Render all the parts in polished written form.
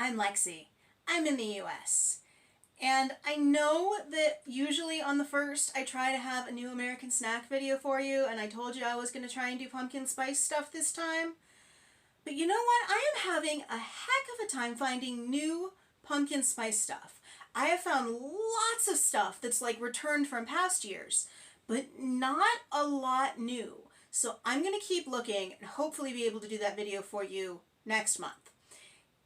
I'm Lexi. I'm in the US. And I know that usually on the 1st I try to have a new American snack video for you, and I told you I was going to try and do pumpkin spice stuff this time. But you know what? I am having a heck of a time finding new pumpkin spice stuff. I have found lots of stuff that's like returned from past years, but not a lot new. So I'm going to keep looking and hopefully be able to do that video for you next month.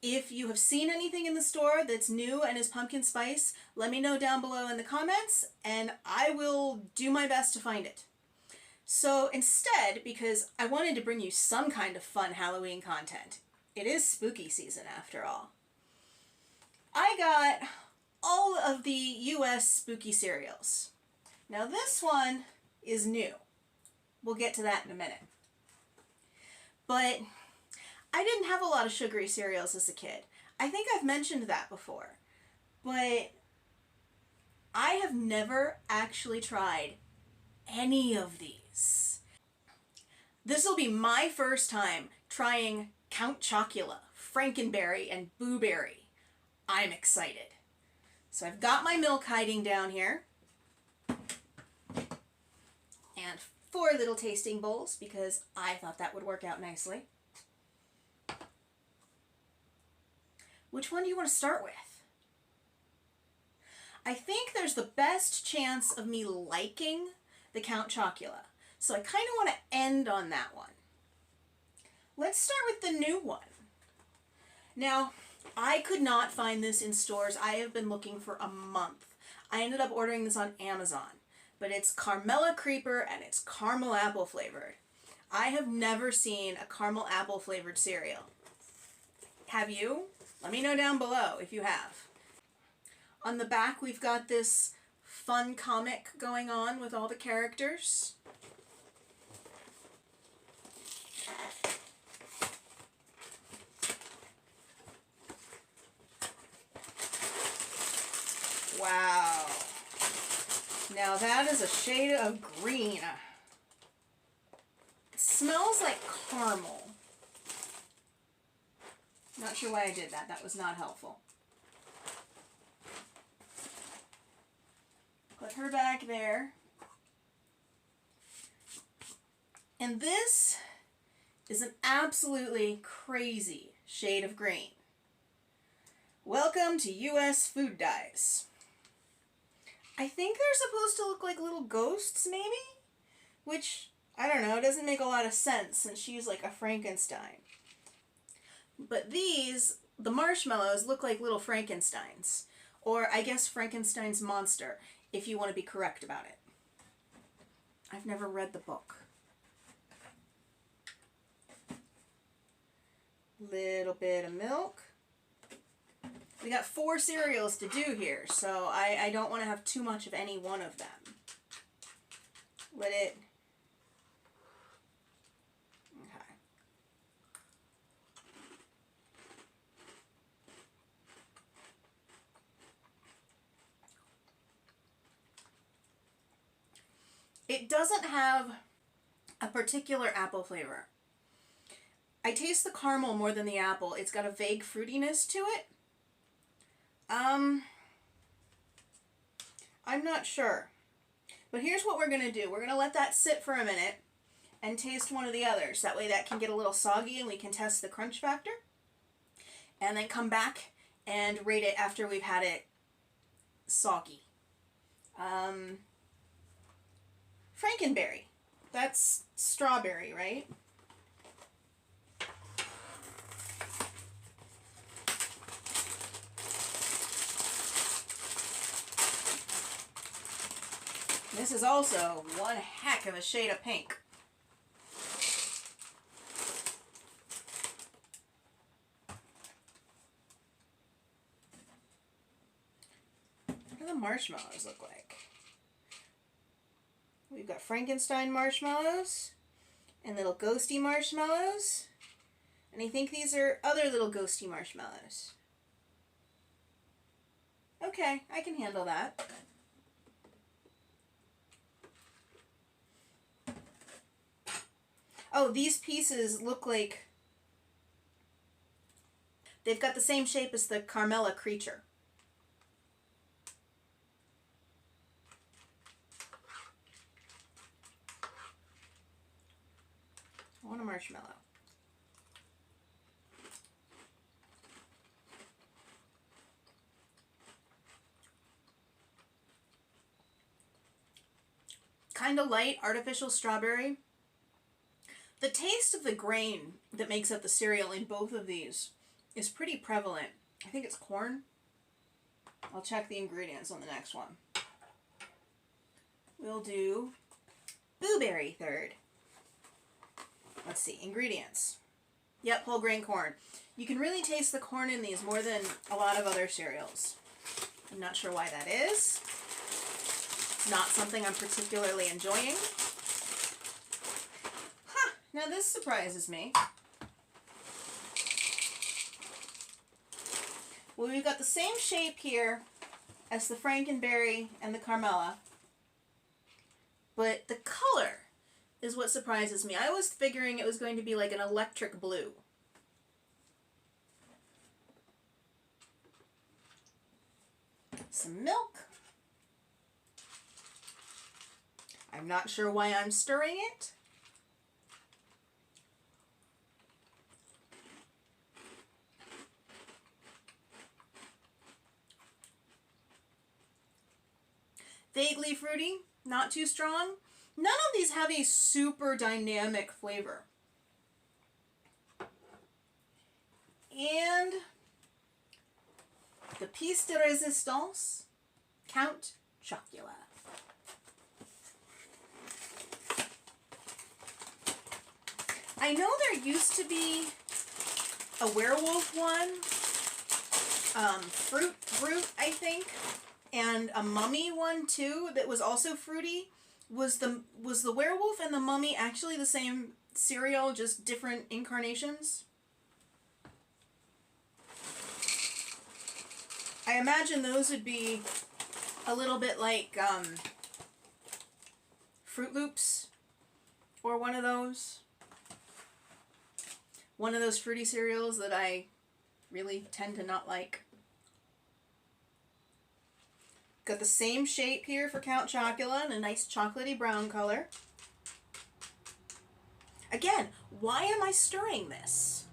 If you have seen anything in the store that's new and is pumpkin spice, let me know down below in the comments and I will do my best to find it. So instead, because I wanted to bring you some kind of fun Halloween content, it is spooky season after all, I got all of the US spooky cereals. Now this one is new. We'll get to that in a minute. But I didn't have a lot of sugary cereals as a kid. I think I've mentioned that before. But I have never actually tried any of these. This will be my first time trying Count Chocula, Frankenberry, and Boo Berry. I'm excited. So I've got my milk hiding down here. And 4 little tasting bowls because I thought that would work out nicely. Which one do you want to start with? I think there's the best chance of me liking the Count Chocula, so I kind of want to end on that one. Let's start with the new one. Now, I could not find this in stores. I have been looking for a month. I ended up ordering this on Amazon, but it's Carmella Creeper and it's caramel apple flavored. I have never seen a caramel apple flavored cereal. Have you? Let me know down below if you have. On the back we've got this fun comic going on with all the characters. Wow. Now that is a shade of green. It smells like caramel. Not sure why I did that. That was not helpful. Put her back there. And this is an absolutely crazy shade of green. Welcome to US food dyes. I think they're supposed to look like little ghosts, maybe? Which, I don't know, it doesn't make a lot of sense since she's like a Frankenstein. But these, the marshmallows, look like little Frankensteins. Or I guess Frankenstein's monster, if you want to be correct about it. I've never read the book. Little bit of milk. We got 4 cereals to do here, so I don't want to have too much of any one of them. Let it... Okay. It doesn't have a particular apple flavor. I taste the caramel more than the apple. It's got a vague fruitiness to it. I'm not sure. But here's what we're going to do. We're going to let that sit for a minute and taste one of the others. That way that can get a little soggy and we can test the crunch factor. And then come back and rate it after we've had it soggy. Frankenberry. That's strawberry, right? This is also one heck of a shade of pink. What do the marshmallows look like? We've got Frankenstein marshmallows and little ghosty marshmallows. And I think these are other little ghosty marshmallows. Okay, I can handle that. Oh, these pieces look like They've got the same shape as the Carmela Creature. I want a marshmallow. Kind of light, artificial strawberry. The taste of the grain that makes up the cereal in both of these is pretty prevalent. I think it's corn. I'll check the ingredients on the next one. We'll do blueberry third. Let's see, ingredients. Yep, whole grain corn. You can really taste the corn in these more than a lot of other cereals. I'm not sure why that is. Not something I'm particularly enjoying. Huh, now this surprises me. Well, we've got the same shape here as the Frankenberry and the Carmela, but the color is what surprises me. I was figuring it was going to be like an electric blue. Some milk. I'm not sure why I'm stirring it. Vaguely fruity, not too strong. None of these have a super dynamic flavor. And the piece de resistance, Count Chocula. I know there used to be a werewolf one, Fruit Brute, I think, and a mummy one too that was also fruity. Was the werewolf and the mummy actually the same cereal, just different incarnations? I imagine those would be a little bit like Fruit Loops or one of those. One of those fruity cereals that I really tend to not like. Got the same shape here for Count Chocula in a nice chocolatey brown color. Again, why am I stirring this?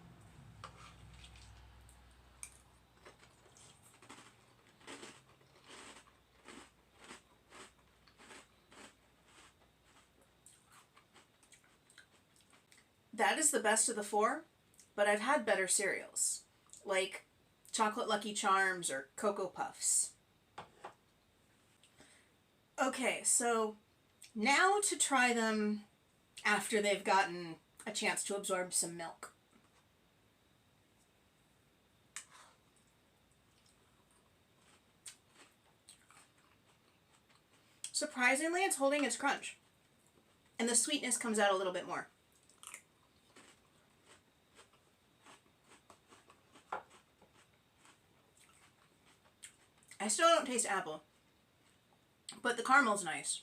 That is the best of the four, but I've had better cereals, like Chocolate Lucky Charms or Cocoa Puffs. Okay, so now to try them after they've gotten a chance to absorb some milk. Surprisingly, it's holding its crunch, and the sweetness comes out a little bit more. I still don't taste apple, but the caramel's nice.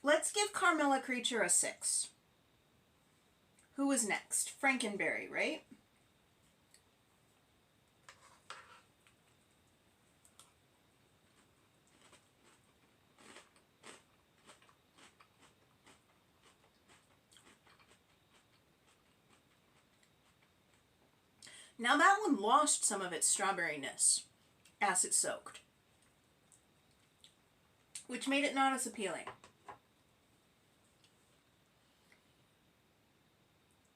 Let's give Carmela Creature a 6. Who was next? Frankenberry, right? Now that one lost some of its strawberryness as it soaked, which made it not as appealing.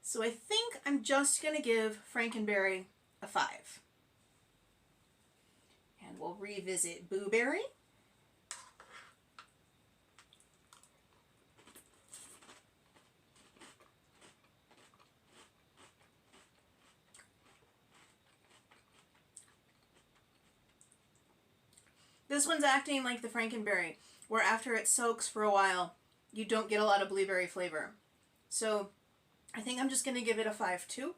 So I think I'm just going to give Frankenberry a 5. And we'll revisit Blueberry. This one's acting like the Frankenberry, where after it soaks for a while, you don't get a lot of blueberry flavor. So I think I'm just going to give it a 5 too.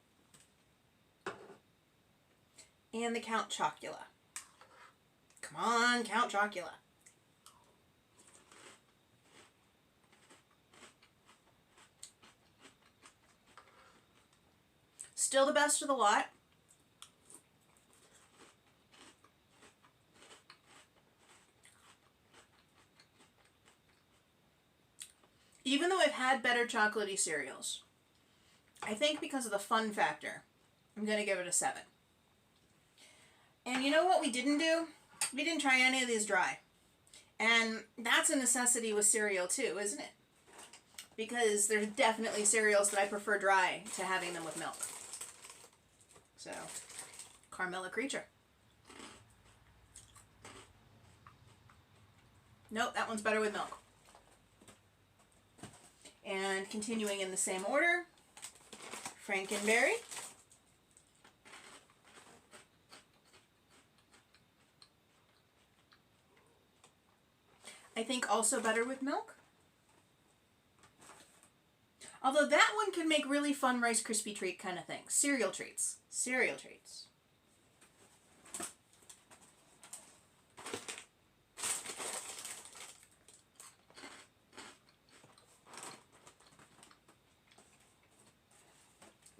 And the Count Chocula. Come on, Count Chocula. Still the best of the lot. Even though I've had better chocolatey cereals, I think because of the fun factor, I'm going to give it a 7. And you know what we didn't do? We didn't try any of these dry. And that's a necessity with cereal too, isn't it? Because there's definitely cereals that I prefer dry to having them with milk. So, Carmella Creature. Nope, that one's better with milk. And continuing in the same order, Frankenberry. I think also better with milk. Although that one could make really fun Rice Krispie treat kind of things. Cereal treats. Cereal treats.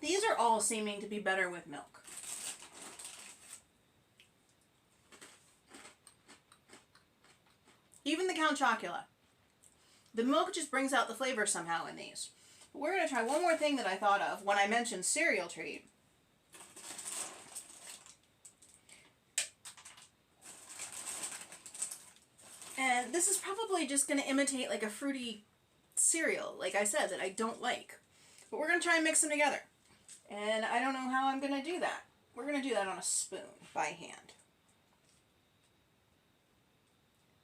These are all seeming to be better with milk. Even the Count Chocula. The milk just brings out the flavor somehow in these. But we're going to try one more thing that I thought of when I mentioned cereal treat. And this is probably just going to imitate like a fruity cereal, like I said, that I don't like. But we're going to try and mix them together. And I don't know how I'm going to do that. We're going to do that on a spoon by hand.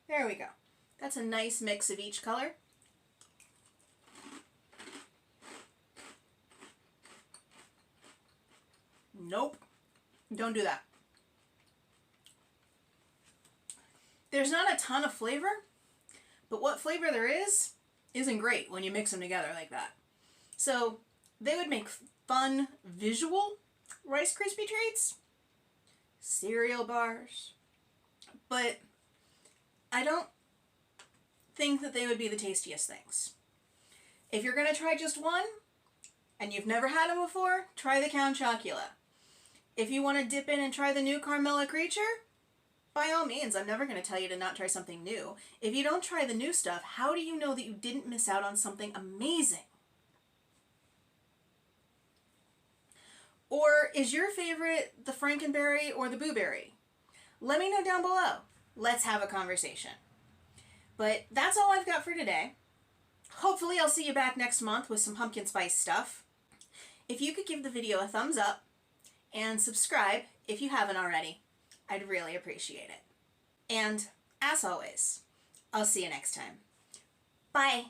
There we go. That's a nice mix of each color. Nope. Don't do that. There's not a ton of flavor, but what flavor there is isn't great when you mix them together like that. So they would make fun visual Rice Krispie treats, cereal bars, but I don't think that they would be the tastiest things. If you're going to try just one, and you've never had them before, try the Count Chocula. If you want to dip in and try the new Carmella Creature, by all means, I'm never going to tell you to not try something new. If you don't try the new stuff, how do you know that you didn't miss out on something amazing? Or is your favorite the Frankenberry or the Blueberry? Let me know down below. Let's have a conversation. But that's all I've got for today. Hopefully I'll see you back next month with some pumpkin spice stuff. If you could give the video a thumbs up and subscribe if you haven't already, I'd really appreciate it. And as always, I'll see you next time. Bye.